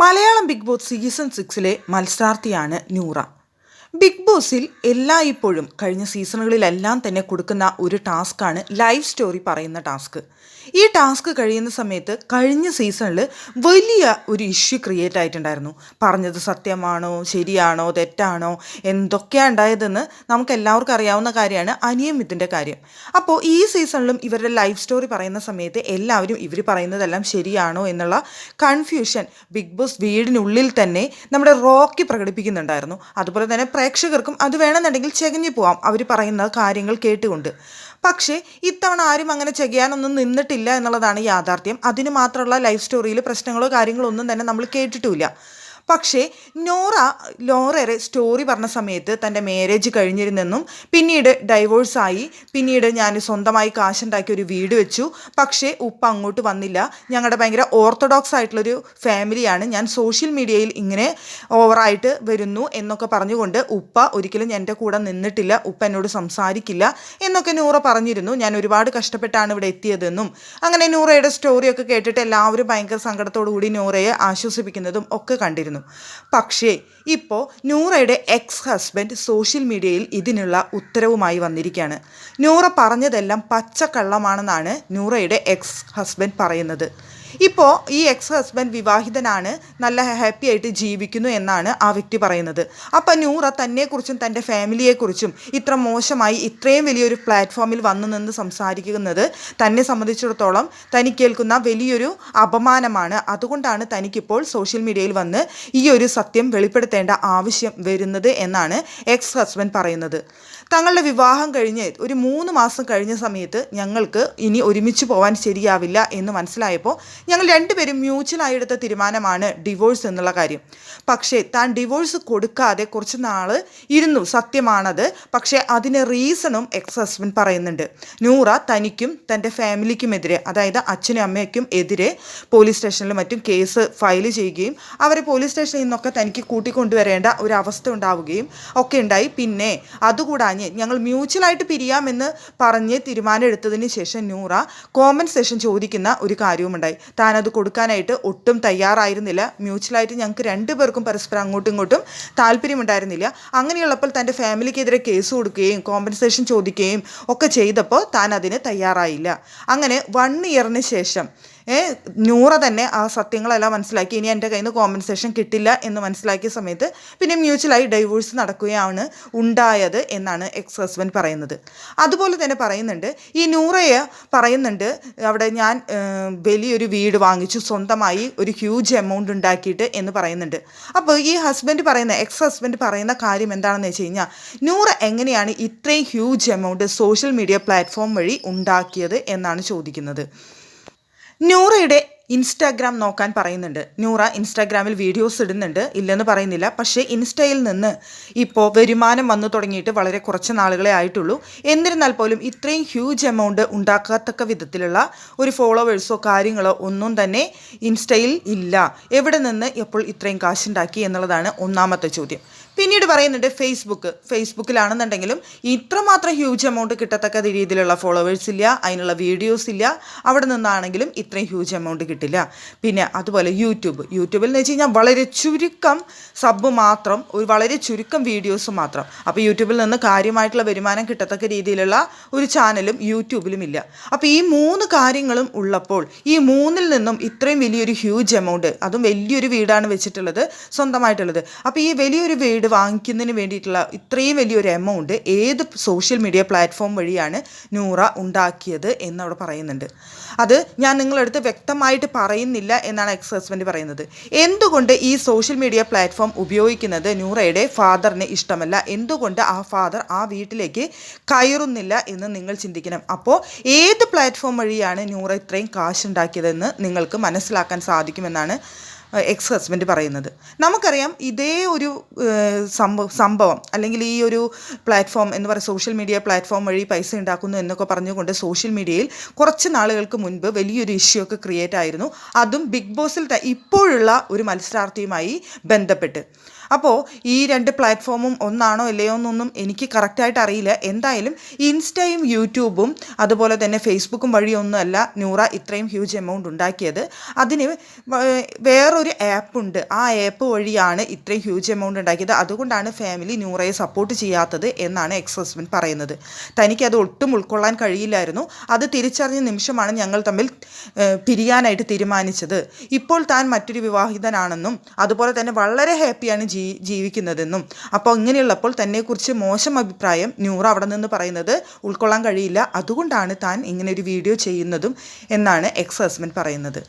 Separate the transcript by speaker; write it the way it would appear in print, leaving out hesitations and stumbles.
Speaker 1: Malayalam Bigg Boss season 6 മത്സരാർത്ഥിയാണ് Noora. Bigg ബോസിൽ എല്ലായ്പ്പോഴും കഴിഞ്ഞ സീസണുകളിലെല്ലാം തന്നെ കൊടുക്കുന്ന ഒരു ടാസ്ക്കാണ് ലൈവ് സ്റ്റോറി പറയുന്ന ടാസ്ക്. ഈ ടാസ്ക് കഴിയുന്ന സമയത്ത് കഴിഞ്ഞ സീസണിൽ വലിയ ഒരു ഇഷ്യൂ ക്രിയേറ്റ് ആയിട്ടുണ്ടായിരുന്നു. പറഞ്ഞത് സത്യമാണോ ശരിയാണോ തെറ്റാണോ എന്തൊക്കെയാണ് ഉണ്ടായതെന്ന് നമുക്ക് എല്ലാവർക്കും അറിയാവുന്ന കാര്യമാണ് അനിയമിത്തിൻ്റെ കാര്യം. അപ്പോൾ ഈ സീസണിലും ഇവരുടെ ലൈവ് സ്റ്റോറി പറയുന്ന സമയത്ത് എല്ലാവരും ഇവർ പറയുന്നതെല്ലാം ശരിയാണോ എന്നുള്ള കൺഫ്യൂഷൻ ബിഗ് ബോസ് വീടിനുള്ളിൽ തന്നെ നമ്മുടെ റോക്കി പ്രകടിപ്പിക്കുന്നുണ്ടായിരുന്നു. അതുപോലെ തന്നെ പ്രേക്ഷകർക്കും അത് വേണമെന്നുണ്ടെങ്കിൽ ചെകഞ്ഞു പോവാം അവർ പറയുന്ന കാര്യങ്ങൾ കേട്ടുകൊണ്ട്. പക്ഷേ ഇത്തവണ ആരും അങ്ങനെ ചെയ്യാനൊന്നും നിന്നിട്ടില്ല എന്നുള്ളതാണ് യാഥാർത്ഥ്യം. അതിന് മാത്രമുള്ള ലൈഫ് സ്റ്റോറിയിൽ പ്രശ്നങ്ങളോ കാര്യങ്ങളോ ഒന്നും തന്നെ നമ്മൾ കേട്ടിട്ടുമില്ല. പക്ഷേ ലോറയുടെ സ്റ്റോറി പറഞ്ഞ സമയത്ത് തൻ്റെ മാരേജ് കഴിഞ്ഞിരുന്നെന്നും പിന്നീട് ഡൈവോഴ്സായി, പിന്നീട് ഞാൻ സ്വന്തമായി കാശുണ്ടാക്കി ഒരു വീട് വെച്ചു, പക്ഷേ ഉപ്പ അങ്ങോട്ട് വന്നില്ല, ഞങ്ങളുടെ ഭയങ്കര ഓർത്തഡോക്സ് ആയിട്ടുള്ളൊരു ഫാമിലിയാണ്, ഞാൻ സോഷ്യൽ മീഡിയയിൽ ഇങ്ങനെ ഓവറായിട്ട് വരുന്നു എന്നൊക്കെ പറഞ്ഞുകൊണ്ട് ഉപ്പ ഒരിക്കലും എൻ്റെ കൂടെ നിന്നിട്ടില്ല, ഉപ്പ എന്നോട് സംസാരിക്കില്ല എന്നൊക്കെ നൂറ പറഞ്ഞിരുന്നു. ഞാൻ ഒരുപാട് കഷ്ടപ്പെട്ടാണ് ഇവിടെ എത്തിയതെന്നും അങ്ങനെ നൂറയുടെ സ്റ്റോറിയൊക്കെ കേട്ടിട്ട് എല്ലാവരും ഭയങ്കര സങ്കടത്തോടു കൂടി നൂറയെ ആശ്വസിപ്പിക്കുന്നതും ഒക്കെ കണ്ടിരുന്നു. പക്ഷേ ഇപ്പോൾ നൂറയുടെ എക്സ് ഹസ്ബൻഡ് സോഷ്യൽ മീഡിയയിൽ ഇതിനുള്ള ഉത്തരവുമായി വന്നിരിക്കുകയാണ്. നൂറ പറഞ്ഞതെല്ലാം പച്ചക്കള്ളമാണെന്നാണ് നൂറയുടെ എക്സ് ഹസ്ബൻഡ് പറയുന്നത്. ഇപ്പോൾ ഈ എക്സ് ഹസ്ബൻഡ് വിവാഹിതനാണ്, നല്ല ഹാപ്പി ആയിട്ട് ജീവിക്കുന്നു എന്നാണ് ആ വ്യക്തി പറയുന്നത്. അപ്പം നൂറ തന്നെക്കുറിച്ചും തൻ്റെ ഫാമിലിയെക്കുറിച്ചും ഇത്ര മോശമായി ഇത്രയും വലിയൊരു പ്ലാറ്റ്ഫോമിൽ വന്നു നിന്ന് സംസാരിക്കുന്നത് തന്നെ സംബന്ധിച്ചിടത്തോളം തനിക്കേൽക്കുന്ന വലിയൊരു അപമാനമാണ്. അതുകൊണ്ടാണ് തനിക്കിപ്പോൾ സോഷ്യൽ മീഡിയയിൽ വന്ന് ഈ ഒരു സത്യം വെളിപ്പെടുത്തേണ്ട ആവശ്യം വരുന്നത് എന്നാണ് എക്സ് ഹസ്ബൻഡ് പറയുന്നത്. തങ്ങളുടെ വിവാഹം കഴിഞ്ഞ് ഒരു 3 മാസം കഴിഞ്ഞ സമയത്ത് ഞങ്ങൾക്ക് ഇനി ഒരുമിച്ച് പോകാൻ ശരിയാവില്ല എന്ന് മനസ്സിലായപ്പോൾ ഞങ്ങൾ രണ്ടുപേരും മ്യൂച്വലായി എടുത്ത തീരുമാനമാണ് ഡിവോഴ്സ് എന്നുള്ള കാര്യം. പക്ഷേ താൻ ഡിവോഴ്സ് കൊടുക്കാതെ കുറച്ച് നാൾ ഇരുന്നു, സത്യമാണത്. പക്ഷേ അതിന് റീസണും എക്സ് ഹസ്ബൻഡ് പറയുന്നുണ്ട്. നൂറ തനിക്കും തൻ്റെ ഫാമിലിക്കുമെതിരെ, അതായത് അച്ഛനും അമ്മയ്ക്കും എതിരെ പോലീസ് സ്റ്റേഷനിലും മറ്റും കേസ് ഫയൽ ചെയ്യുകയും അവരെ പോലീസ് സ്റ്റേഷനിൽ നിന്നൊക്കെ തനിക്ക് കൂട്ടിക്കൊണ്ടുവരേണ്ട ഒരു അവസ്ഥ ഉണ്ടാവുകയും ഒക്കെ ഉണ്ടായി. പിന്നെ അതുകൂടാഞ്ഞ് ഞങ്ങൾ മ്യൂച്വലായിട്ട് പിരിയാമെന്ന് പറഞ്ഞ് തീരുമാനം എടുത്തതിന് ശേഷം നൂറ കോമ്പൻസേഷൻ ചോദിക്കുന്ന ഒരു കാര്യവുമുണ്ടായി. താനത് കൊടുക്കാനായിട്ട് ഒട്ടും തയ്യാറായിരുന്നില്ല. മ്യൂച്വലായിട്ട് ഞങ്ങൾക്ക് രണ്ടുപേർക്കും പരസ്പരം അങ്ങോട്ടും ഇങ്ങോട്ടും താല്പര്യമുണ്ടായിരുന്നില്ല. അങ്ങനെയുള്ളപ്പോൾ തൻ്റെ ഫാമിലിക്കെതിരെ കേസ് കൊടുക്കുകയും കോമ്പൻസേഷൻ ചോദിക്കുകയും ഒക്കെ ചെയ്തപ്പോൾ താൻ അതിന് തയ്യാറായില്ല. അങ്ങനെ 1 ഇയറിന് ശേഷം നൂറ തന്നെ ആ സത്യങ്ങളെല്ലാം മനസ്സിലാക്കി. ഇനി എൻ്റെ കയ്യിൽ നിന്ന് കോമ്പൻസേഷൻ കിട്ടില്ല എന്ന് മനസ്സിലാക്കിയ സമയത്ത് പിന്നെ മ്യൂച്വലായി ഡൈവോഴ്സ് നടക്കുകയാണ് ഉണ്ടായത് എന്നാണ് എക്സ് ഹസ്ബൻഡ് പറയുന്നത്. അതുപോലെ തന്നെ പറയുന്നുണ്ട്, ഈ നൂറയെ പറയുന്നുണ്ട് അവിടെ ഞാൻ വലിയൊരു വീട് വാങ്ങിച്ചു സ്വന്തമായി ഒരു ഹ്യൂജ് എമൗണ്ട് ഉണ്ടാക്കിയിട്ട് എന്ന് പറയുന്നുണ്ട്. അപ്പോൾ ഈ എക്സ് ഹസ്ബൻഡ് പറയുന്ന കാര്യം എന്താണെന്ന് വെച്ച് കഴിഞ്ഞാൽ, നൂറ എങ്ങനെയാണ് ഇത്രയും huge amount social media platform വഴി ഉണ്ടാക്കിയത് എന്നാണ് ചോദിക്കുന്നത്. നൂറയുടെ ഇൻസ്റ്റാഗ്രാം നോക്കാൻ പറയുന്നുണ്ട്. നൂറ ഇൻസ്റ്റാഗ്രാമിൽ വീഡിയോസ് ഇടുന്നുണ്ട്, ഇല്ലെന്ന് പറയുന്നില്ല. പക്ഷേ ഇൻസ്റ്റയിൽ നിന്ന് ഇപ്പോൾ വരുമാനം വന്നു തുടങ്ങിയിട്ട് വളരെ കുറച്ച് നാളുകളെ ആയിട്ടുള്ളൂ. എന്നിരുന്നാൽ പോലും ഇത്രയും ഹ്യൂജ് എമൗണ്ട് ഉണ്ടാക്കത്തക്ക വിധത്തിലുള്ള ഒരു ഫോളോവേഴ്സോ കാര്യങ്ങളോ ഒന്നും തന്നെ ഇൻസ്റ്റയിൽ ഇല്ല. എവിടെ നിന്ന് എപ്പോൾ ഇത്രയും കാശുണ്ടാക്കി എന്നുള്ളതാണ് ഒന്നാമത്തെ ചോദ്യം. പിന്നീട് പറയുന്നുണ്ട് ഫേസ്ബുക്കിലാണെന്നുണ്ടെങ്കിലും ഇത്രമാത്രം ഹ്യൂജ് എമൗണ്ട് കിട്ടത്തക്ക രീതിയിലുള്ള ഫോളോവേഴ്സ് ഇല്ല, അതിനുള്ള വീഡിയോസ് ഇല്ല. അവിടെ നിന്നാണെങ്കിലും ഇത്രയും ഹ്യൂജ് എമൗണ്ട് കിട്ടില്ല. പിന്നെ അതുപോലെ യൂട്യൂബിൽ എന്ന് വെച്ച് കഴിഞ്ഞാൽ വളരെ ചുരുക്കം സബ് മാത്രം, വളരെ ചുരുക്കം വീഡിയോസ് മാത്രം. അപ്പോൾ യൂട്യൂബിൽ നിന്ന് കാര്യമായിട്ടുള്ള വരുമാനം കിട്ടത്തക്ക രീതിയിലുള്ള ഒരു ചാനലും യൂട്യൂബിലും ഇല്ല. അപ്പോൾ ഈ 3 കാര്യങ്ങളും ഉള്ളപ്പോൾ ഈ 3-ൽ നിന്നും ഇത്രയും വലിയൊരു ഹ്യൂജ് എമൗണ്ട്, അതും വലിയൊരു വീടാണ് വെച്ചിട്ടുള്ളത് സ്വന്തമായിട്ടുള്ളത്. അപ്പോൾ ഈ വലിയൊരു വീട് വാങ്ങിക്കുന്നതിന് വേണ്ടിയിട്ടുള്ള ഇത്രയും വലിയൊരു എമൗണ്ട് ഏത് സോഷ്യൽ മീഡിയ പ്ലാറ്റ്ഫോം വഴിയാണ് നൂറ ഉണ്ടാക്കിയത് എന്നവിടെ പറയുന്നുണ്ട്. അത് ഞാൻ നിങ്ങളടുത്ത് വ്യക്തമായിട്ട് പറയുന്നില്ല എന്നാണ് എക്സ് ഹസ്ബൻഡ് പറയുന്നത്. എന്തുകൊണ്ട് ഈ സോഷ്യൽ മീഡിയ പ്ലാറ്റ്ഫോം ഉപയോഗിക്കുന്നത് നൂറയുടെ ഫാദറിന് ഇഷ്ടമല്ല, എന്തുകൊണ്ട് ആ ഫാദർ ആ വീട്ടിലേക്ക് കയറുന്നില്ല എന്ന് നിങ്ങൾ ചിന്തിക്കണം. അപ്പോൾ ഏത് പ്ലാറ്റ്ഫോം വഴിയാണ് നൂറ ഇത്രയും കാശുണ്ടാക്കിയതെന്ന് നിങ്ങൾക്ക് മനസ്സിലാക്കാൻ സാധിക്കുമെന്നാണ് എക്സ് ഹസ്ബൻഡ് പറയുന്നത്. നമുക്കറിയാം ഇതേ ഒരു സംഭവം അല്ലെങ്കിൽ ഈ ഒരു പ്ലാറ്റ്ഫോം എന്ന് പറയുക സോഷ്യൽ മീഡിയ പ്ലാറ്റ്ഫോം വഴി പൈസ ഉണ്ടാക്കുന്നു എന്നൊക്കെ പറഞ്ഞുകൊണ്ട് സോഷ്യൽ മീഡിയയിൽ കുറച്ച് നാളുകൾക്ക് മുൻപ് വലിയൊരു ഇഷ്യൂ ഒക്കെ ക്രിയേറ്റ് ആയിരുന്നു. അതും ബിഗ് ബോസിൽ ഇപ്പോഴുള്ള ഒരു മത്സരാർത്ഥിയുമായി ബന്ധപ്പെട്ട്. അപ്പോൾ ഈ 2 പ്ലാറ്റ്ഫോമും ഒന്നാണോ അല്ലയോ എന്നൊന്നും എനിക്ക് കറക്റ്റായിട്ട് അറിയില്ല. എന്തായാലും ഇൻസ്റ്റയും യൂട്യൂബും അതുപോലെ തന്നെ ഫേസ്ബുക്കും വഴിയൊന്നുമല്ല നൂറ ഇത്രയും ഹ്യൂജ് എമൗണ്ട് ഉണ്ടാക്കിയത്. അതിന് വേറൊരു ആപ്പുണ്ട്. ആ ആപ്പ് വഴിയാണ് ഇത്രയും ഹ്യൂജ് എമൗണ്ട് ഉണ്ടാക്കിയത്. അതുകൊണ്ടാണ് ഫാമിലി നൂറയെ സപ്പോർട്ട് ചെയ്യാത്തത് എന്നാണ് എക്സ് ഹസ്ബൻഡ് പറയുന്നത്. തനിക്കത് ഒട്ടും ഉൾക്കൊള്ളാൻ കഴിയില്ലായിരുന്നു. അത് തിരിച്ചറിഞ്ഞ നിമിഷമാണ് ഞങ്ങൾ തമ്മിൽ പിരിയാനായിട്ട് തീരുമാനിച്ചത്. ഇപ്പോൾ താൻ മറ്റൊരു വിവാഹിതനാണെന്നും അതുപോലെ തന്നെ വളരെ ഹാപ്പിയാണ് ജീവിക്കുന്നതെന്നും. അപ്പോൾ ഇങ്ങനെയുള്ളപ്പോൾ തന്നെക്കുറിച്ച് മോശം അഭിപ്രായം നൂറ അവിടെ നിന്ന് പറയുന്നത് ഉൾക്കൊള്ളാൻ കഴിയില്ല. അതുകൊണ്ടാണ് താൻ ഇങ്ങനെ ഒരു വീഡിയോ ചെയ്യുന്നതും എന്നാണ് എക്സ് ഹസ്ബൻഡ് പറയുന്നത്.